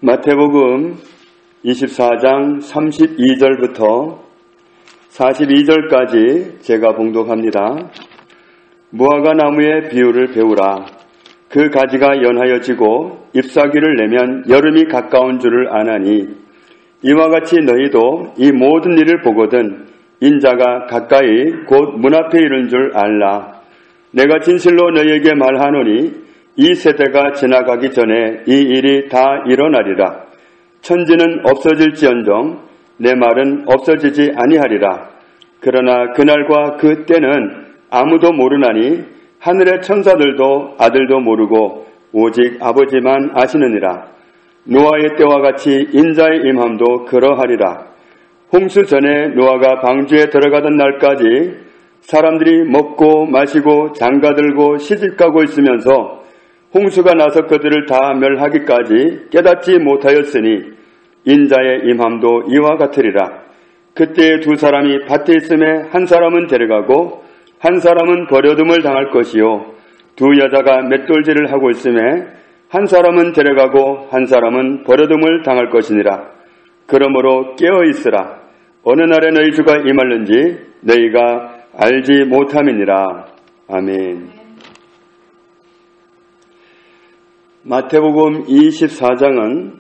마태복음 24장 32절부터 42절까지 제가 봉독합니다. 무화과 나무의 비유를 배우라. 그 가지가 연하여지고 잎사귀를 내면 여름이 가까운 줄을 아나니 이와 같이 너희도 이 모든 일을 보거든 인자가 가까이 곧 문 앞에 이른 줄 알라. 내가 진실로 너희에게 말하노니 이 세대가 지나가기 전에 이 일이 다 일어나리라. 천지는 없어질지언정 내 말은 없어지지 아니하리라. 그러나 그날과 그 때는 아무도 모르나니 하늘의 천사들도 아들도 모르고 오직 아버지만 아시느니라. 노아의 때와 같이 인자의 임함도 그러하리라. 홍수 전에 노아가 방주에 들어가던 날까지 사람들이 먹고 마시고 장가들고 시집가고 있으면서 홍수가 나서 그들을 다 멸하기까지 깨닫지 못하였으니 인자의 임함도 이와 같으리라. 그때 두 사람이 밭에 있음에 한 사람은 데려가고 한 사람은 버려둠을 당할 것이요 두 여자가 맷돌질을 하고 있음에 한 사람은 데려가고 한 사람은 버려둠을 당할 것이니라. 그러므로 깨어 있으라. 어느 날에 너희 주가 임할는지 너희가 알지 못함이니라. 아멘. 마태복음 24장은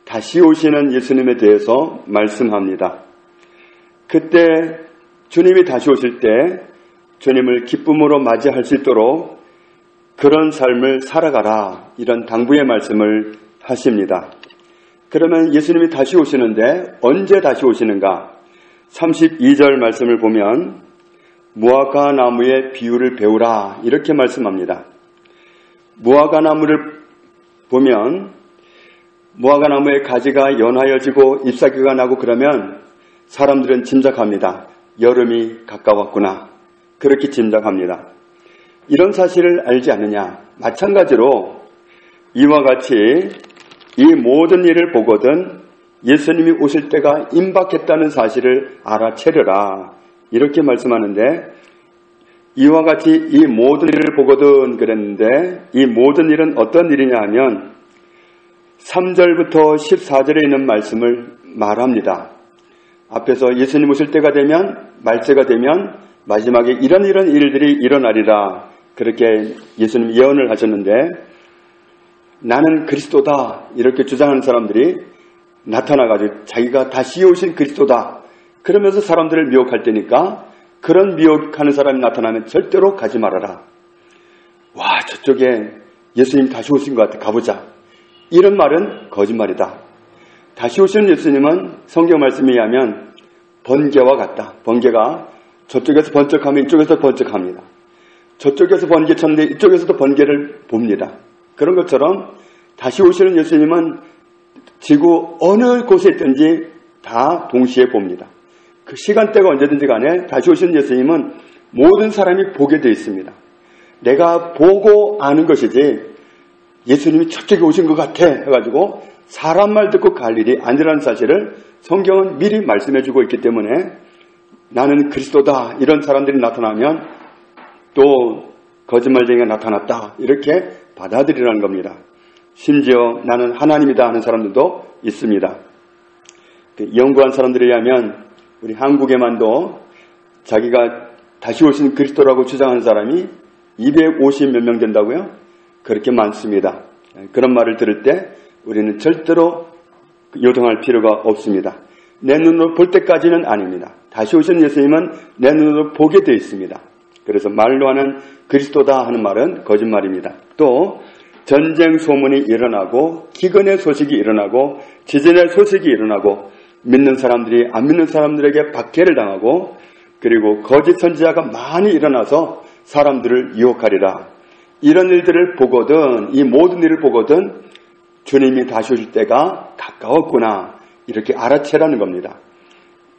다시 오시는 예수님에 대해서 말씀합니다. 그때 주님이 다시 오실 때 주님을 기쁨으로 맞이할 수 있도록 그런 삶을 살아가라, 이런 당부의 말씀을 하십니다. 그러면 예수님이 다시 오시는데 언제 다시 오시는가? 32절 말씀을 보면 무화과 나무의 비유를 배우라, 이렇게 말씀합니다. 무화과 나무를 보면 무화과 나무의 가지가 연하여지고 잎사귀가 나고 그러면 사람들은 짐작합니다. 여름이 가까웠구나. 그렇게 짐작합니다. 이런 사실을 알지 않느냐? 마찬가지로 이와 같이 이 모든 일을 보거든 예수님이 오실 때가 임박했다는 사실을 알아채려라, 이렇게 말씀하는데, 이와 같이 이 모든 일을 보거든 그랬는데 이 모든 일은 어떤 일이냐 하면 3절부터 14절에 있는 말씀을 말합니다. 앞에서 예수님 오실 때가 되면, 말세가 되면 마지막에 이런 일들이 일어나리라, 그렇게 예수님 예언을 하셨는데, 나는 그리스도다 이렇게 주장하는 사람들이 나타나가지고 자기가 다시 오신 그리스도다 그러면서 사람들을 미혹할 때니까, 그런 미혹하는 사람이 나타나면 절대로 가지 말아라. 와, 저쪽에 예수님 다시 오신 것 같아, 가보자. 이런 말은 거짓말이다. 다시 오시는 예수님은 성경 말씀에 의하면 번개와 같다. 번개가 저쪽에서 번쩍하면 이쪽에서 번쩍합니다. 저쪽에서 번개 쳤는데 이쪽에서도 번개를 봅니다. 그런 것처럼 다시 오시는 예수님은 지구 어느 곳에 있든지 다 동시에 봅니다. 그 시간대가 언제든지 간에 다시 오시는 예수님은 모든 사람이 보게 되어 있습니다. 내가 보고 아는 것이지 예수님이 저쪽에 오신 것 같아 해가지고 사람 말 듣고 갈 일이 아니라는 사실을 성경은 미리 말씀해주고 있기 때문에 나는 그리스도다 이런 사람들이 나타나면 또 거짓말쟁이가 나타났다 이렇게 받아들이라는 겁니다. 심지어 나는 하나님이다 하는 사람들도 있습니다. 연구한 사람들에 의하면 우리 한국에만도 자기가 다시 오신 그리스도라고 주장하는 사람이 250 몇 명 된다고요? 그렇게 많습니다. 그런 말을 들을 때 우리는 절대로 요동할 필요가 없습니다. 내 눈으로 볼 때까지는 아닙니다. 다시 오신 예수님은 내 눈으로 보게 되어 있습니다. 그래서 말로 하는 그리스도다 하는 말은 거짓말입니다. 또 전쟁 소문이 일어나고 기근의 소식이 일어나고 지진의 소식이 일어나고 믿는 사람들이 안 믿는 사람들에게 박해를 당하고 그리고 거짓 선지자가 많이 일어나서 사람들을 유혹하리라. 이런 일들을 보거든, 이 모든 일을 보거든 주님이 다시 오실 때가 가까웠구나 이렇게 알아채라는 겁니다.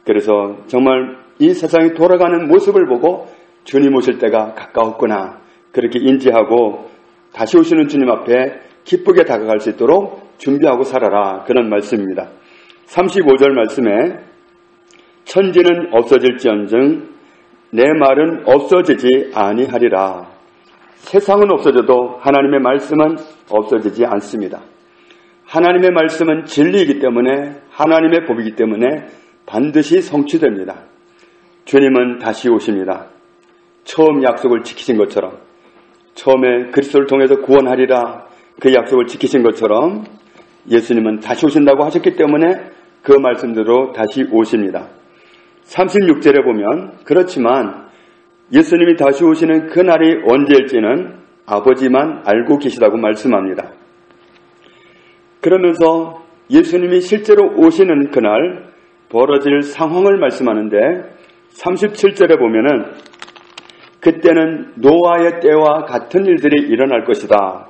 그래서 정말 이 세상이 돌아가는 모습을 보고 주님 오실 때가 가까웠구나 그렇게 인지하고 다시 오시는 주님 앞에 기쁘게 다가갈 수 있도록 준비하고 살아라, 그런 말씀입니다. 35절 말씀에 천지는 없어질지언정 내 말은 없어지지 아니하리라. 세상은 없어져도 하나님의 말씀은 없어지지 않습니다. 하나님의 말씀은 진리이기 때문에, 하나님의 법이기 때문에 반드시 성취됩니다. 주님은 다시 오십니다. 처음 약속을 지키신 것처럼, 처음에 그리스도를 통해서 구원하리라 그 약속을 지키신 것처럼 예수님은 다시 오신다고 하셨기 때문에 그 말씀대로 다시 오십니다. 36절에 보면, 그렇지만 예수님이 다시 오시는 그날이 언제일지는 아버지만 알고 계시다고 말씀합니다. 그러면서 예수님이 실제로 오시는 그날 벌어질 상황을 말씀하는데 37절에 보면은 그때는 노아의 때와 같은 일들이 일어날 것이다.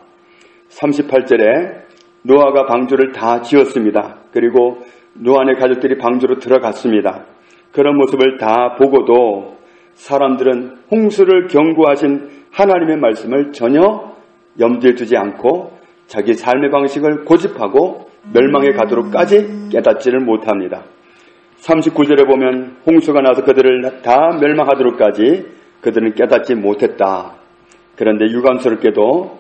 38절에 노아가 방주를 다 지었습니다. 그리고 노아의 가족들이 방주로 들어갔습니다. 그런 모습을 다 보고도 사람들은 홍수를 경고하신 하나님의 말씀을 전혀 염두에 두지 않고 자기 삶의 방식을 고집하고 멸망에 가도록까지 깨닫지를 못합니다. 39절에 보면 홍수가 나서 그들을 다 멸망하도록까지 그들은 깨닫지 못했다. 그런데 유감스럽게도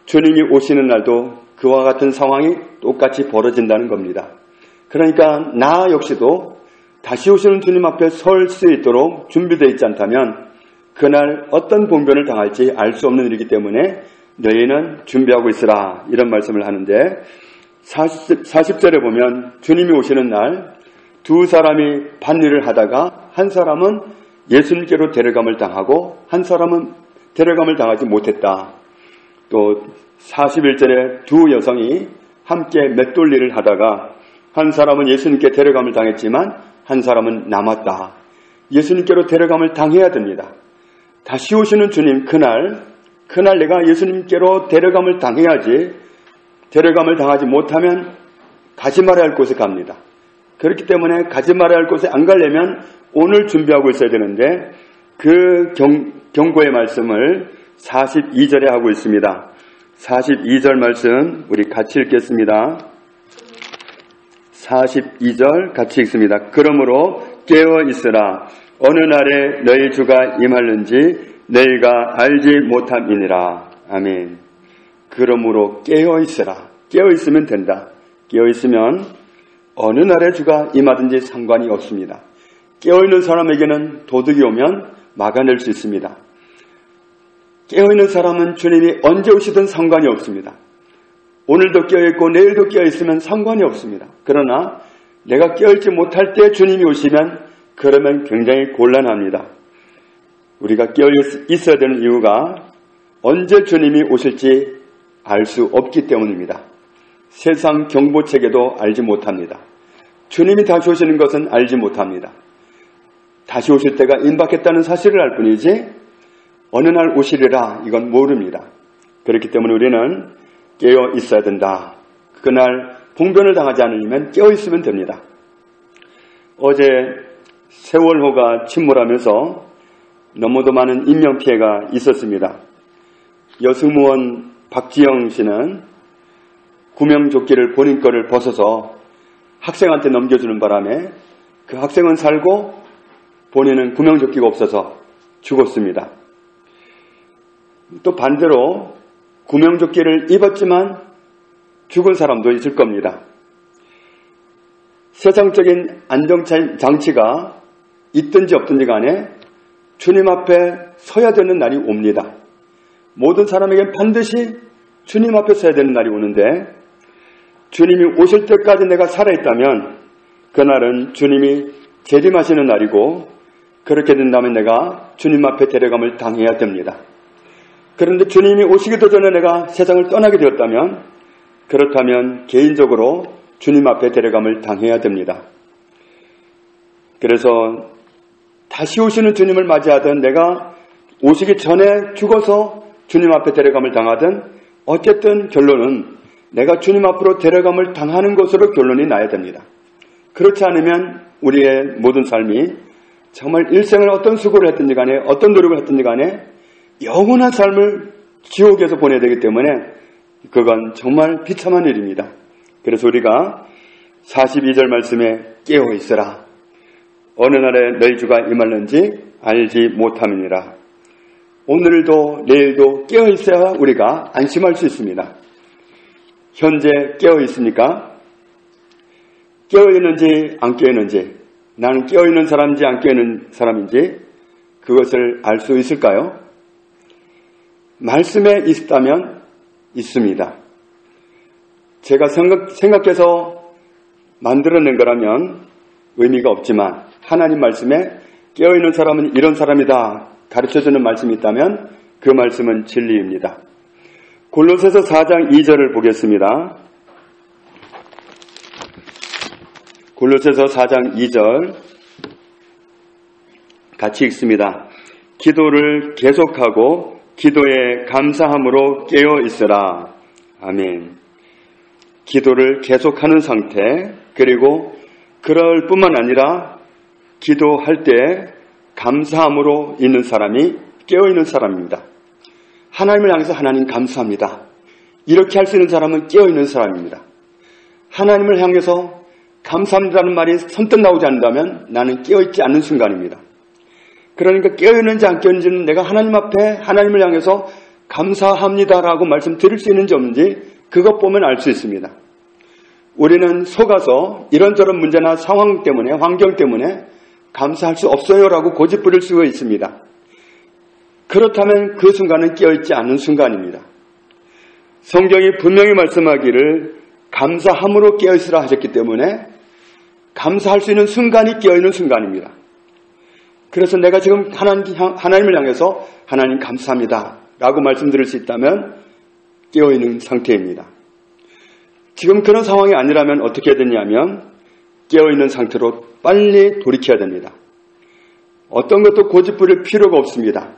주님이 오시는 날도 그와 같은 상황이 똑같이 벌어진다는 겁니다. 그러니까 나 역시도 다시 오시는 주님 앞에 설 수 있도록 준비되어 있지 않다면 그날 어떤 봉변을 당할지 알 수 없는 일이기 때문에 너희는 준비하고 있으라, 이런 말씀을 하는데 40절에 보면 주님이 오시는 날 두 사람이 밭일을 하다가 한 사람은 예수님께로 데려감을 당하고 한 사람은 데려감을 당하지 못했다. 또 41절에 두 여성이 함께 맷돌 일을 하다가 한 사람은 예수님께 데려감을 당했지만 한 사람은 남았다. 예수님께로 데려감을 당해야 됩니다. 다시 오시는 주님 그날 내가 예수님께로 데려감을 당해야지, 데려감을 당하지 못하면 가지 말아야 할 곳에 갑니다. 그렇기 때문에 가지 말아야 할 곳에 안 가려면 오늘 준비하고 있어야 되는데 그 경고의 말씀을 42절에 하고 있습니다. 42절 말씀 우리 같이 읽겠습니다. 42절 같이 읽습니다. 그러므로 깨어 있으라. 어느 날에 너희 주가 임하는지 너희가 알지 못함이니라. 아멘. 그러므로 깨어 있으라. 깨어 있으면 된다. 깨어 있으면 어느 날에 주가 임하든지 상관이 없습니다. 깨어있는 사람에게는 도둑이 오면 막아낼 수 있습니다. 깨어있는 사람은 주님이 언제 오시든 상관이 없습니다. 오늘도 깨어있고 내일도 깨어있으면 상관이 없습니다. 그러나 내가 깨어있지 못할 때 주님이 오시면 그러면 굉장히 곤란합니다. 우리가 깨어있어야 되는 이유가 언제 주님이 오실지 알 수 없기 때문입니다. 세상 경보체계도 알지 못합니다. 주님이 다시 오시는 것은 알지 못합니다. 다시 오실 때가 임박했다는 사실을 알 뿐이지 어느 날 오시리라 이건 모릅니다. 그렇기 때문에 우리는 깨어 있어야 된다. 그날 봉변을 당하지 않으면 깨어 있으면 됩니다. 어제 세월호가 침몰하면서 너무도 많은 인명피해가 있었습니다. 여승무원 박지영 씨는 구명조끼를 본인 거를 벗어서 학생한테 넘겨주는 바람에 그 학생은 살고 본인은 구명조끼가 없어서 죽었습니다. 또 반대로 구명조끼를 입었지만 죽은 사람도 있을 겁니다. 세상적인 안정장치가 있든지 없든지 간에 주님 앞에 서야 되는 날이 옵니다. 모든 사람에겐 반드시 주님 앞에 서야 되는 날이 오는데 주님이 오실 때까지 내가 살아있다면 그날은 주님이 재림하시는 날이고 그렇게 된다면 내가 주님 앞에 데려감을 당해야 됩니다. 그런데 주님이 오시기도 전에 내가 세상을 떠나게 되었다면 그렇다면 개인적으로 주님 앞에 데려감을 당해야 됩니다. 그래서 다시 오시는 주님을 맞이하든 내가 오시기 전에 죽어서 주님 앞에 데려감을 당하든 어쨌든 결론은 내가 주님 앞으로 데려감을 당하는 것으로 결론이 나야 됩니다. 그렇지 않으면 우리의 모든 삶이 정말 일생을 어떤 수고를 했든지 간에 어떤 노력을 했든지 간에 영원한 삶을 지옥에서 보내야 되기 때문에 그건 정말 비참한 일입니다. 그래서 우리가 42절 말씀에 깨어 있으라. 어느 날에 너희 주가 임하는지 알지 못함이니라. 오늘도 내일도 깨어 있어야 우리가 안심할 수 있습니다. 현재 깨어 있습니까? 깨어 있는지 안 깨어 있는지, 나는 깨어 있는 사람인지 안 깨어 있는 사람인지 그것을 알 수 있을까요? 말씀에 있다면 있습니다. 제가 생각해서 만들어낸 거라면 의미가 없지만 하나님 말씀에 깨어있는 사람은 이런 사람이다 가르쳐주는 말씀이 있다면 그 말씀은 진리입니다. 골로새서 4장 2절을 보겠습니다. 골로새서 4장 2절 같이 읽습니다. 기도를 계속하고 기도에 감사함으로 깨어 있으라. 아멘. 기도를 계속하는 상태, 그리고 그럴 뿐만 아니라 기도할 때 감사함으로 있는 사람이 깨어있는 사람입니다. 하나님을 향해서 하나님 감사합니다. 이렇게 할 수 있는 사람은 깨어있는 사람입니다. 하나님을 향해서 감사합니다라는 말이 선뜻 나오지 않는다면 나는 깨어있지 않는 순간입니다. 그러니까 깨어있는지 안 깨어있는지는 내가 하나님 앞에 하나님을 향해서 감사합니다라고 말씀드릴 수 있는지 없는지 그것 보면 알 수 있습니다. 우리는 속아서 이런저런 문제나 상황 때문에, 환경 때문에 감사할 수 없어요라고 고집 부릴 수가 있습니다. 그렇다면 그 순간은 깨어있지 않는 순간입니다. 성경이 분명히 말씀하기를 감사함으로 깨어있으라 하셨기 때문에 감사할 수 있는 순간이 깨어있는 순간입니다. 그래서 내가 지금 하나님을 향해서 하나님 감사합니다 라고 말씀드릴 수 있다면 깨어있는 상태입니다. 지금 그런 상황이 아니라면 어떻게 해야 되냐면 깨어있는 상태로 빨리 돌이켜야 됩니다. 어떤 것도 고집 부릴 필요가 없습니다.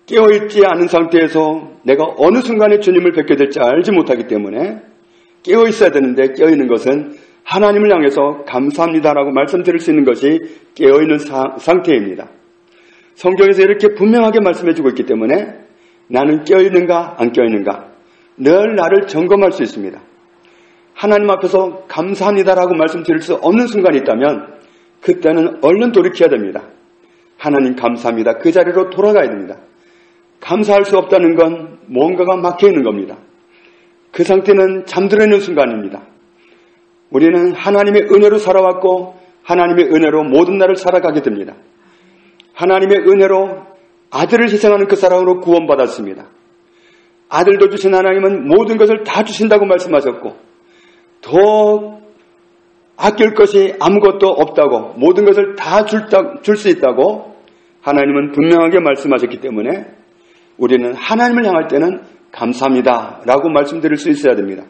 깨어있지 않은 상태에서 내가 어느 순간에 주님을 뵙게 될지 알지 못하기 때문에 깨어있어야 되는데 깨어있는 것은 하나님을 향해서 감사합니다라고 말씀드릴 수 있는 것이 깨어있는 상태입니다. 성경에서 이렇게 분명하게 말씀해주고 있기 때문에 나는 깨어있는가 안 깨어있는가 늘 나를 점검할 수 있습니다. 하나님 앞에서 감사합니다라고 말씀드릴 수 없는 순간이 있다면 그때는 얼른 돌이켜야 됩니다. 하나님 감사합니다. 그 자리로 돌아가야 됩니다. 감사할 수 없다는 건 뭔가가 막혀있는 겁니다. 그 상태는 잠들어 있는 순간입니다. 우리는 하나님의 은혜로 살아왔고 하나님의 은혜로 모든 날을 살아가게 됩니다. 하나님의 은혜로 아들을 희생하는 그 사랑으로 구원받았습니다. 아들도 주신 하나님은 모든 것을 다 주신다고 말씀하셨고 더 아낄 것이 아무것도 없다고 모든 것을 다 줄 수 있다고 하나님은 분명하게 말씀하셨기 때문에 우리는 하나님을 향할 때는 감사합니다 라고 말씀드릴 수 있어야 됩니다.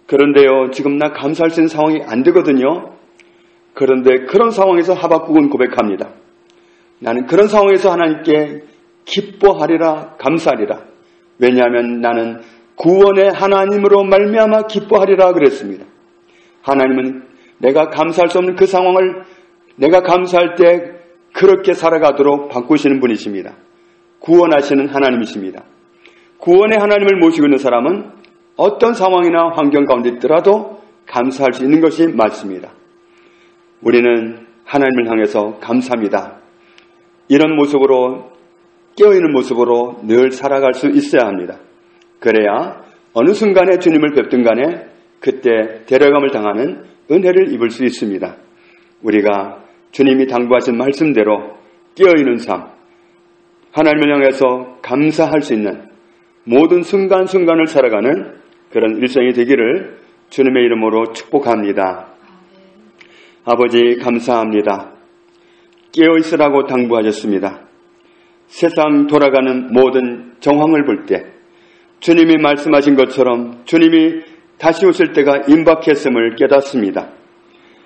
그런데요, 지금 나 감사할 수 있는 상황이 안 되거든요. 그런데 그런 상황에서 하박국은 고백합니다. 나는 그런 상황에서 하나님께 기뻐하리라, 감사하리라. 왜냐하면 나는 구원의 하나님으로 말미암아 기뻐하리라 그랬습니다. 하나님은 내가 감사할 수 없는 그 상황을 내가 감사할 때 그렇게 살아가도록 바꾸시는 분이십니다. 구원하시는 하나님이십니다. 구원의 하나님을 모시고 있는 사람은 어떤 상황이나 환경 가운데 있더라도 감사할 수 있는 것이 맞습니다. 우리는 하나님을 향해서 감사합니다. 이런 모습으로 깨어있는 모습으로 늘 살아갈 수 있어야 합니다. 그래야 어느 순간에 주님을 뵙든 간에 그때 데려감을 당하는 은혜를 입을 수 있습니다. 우리가 주님이 당부하신 말씀대로 깨어있는 삶, 하나님을 향해서 감사할 수 있는 모든 순간순간을 살아가는 그런 일생이 되기를 주님의 이름으로 축복합니다. 아버지 감사합니다. 깨어있으라고 당부하셨습니다. 세상 돌아가는 모든 정황을 볼 때 주님이 말씀하신 것처럼 주님이 다시 오실 때가 임박했음을 깨닫습니다.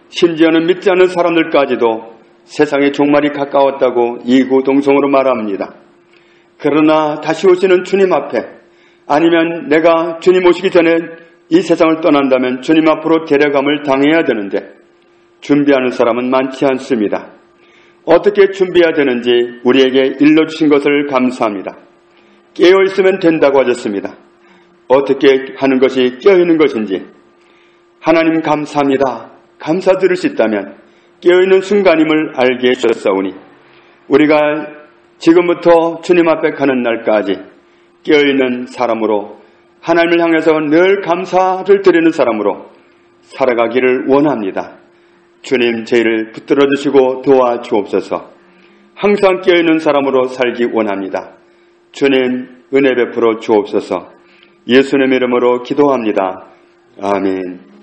심지어는 믿지 않는 사람들까지도 세상의 종말이 가까웠다고 이구동성으로 말합니다. 그러나 다시 오시는 주님 앞에 아니면 내가 주님 오시기 전에 이 세상을 떠난다면 주님 앞으로 데려감을 당해야 되는데 준비하는 사람은 많지 않습니다. 어떻게 준비해야 되는지 우리에게 일러주신 것을 감사합니다. 깨어있으면 된다고 하셨습니다. 어떻게 하는 것이 깨어있는 것인지 하나님 감사합니다. 감사드릴 수 있다면 깨어있는 순간임을 알게 해주셨사오니 우리가 지금부터 주님 앞에 가는 날까지 깨어있는 사람으로 하나님을 향해서 늘 감사를 드리는 사람으로 살아가기를 원합니다. 주님, 저희를 붙들어 주시고 도와주옵소서. 항상 깨어있는 사람으로 살기 원합니다. 주님, 은혜 베풀어 주옵소서. 예수님의 이름으로 기도합니다. 아멘.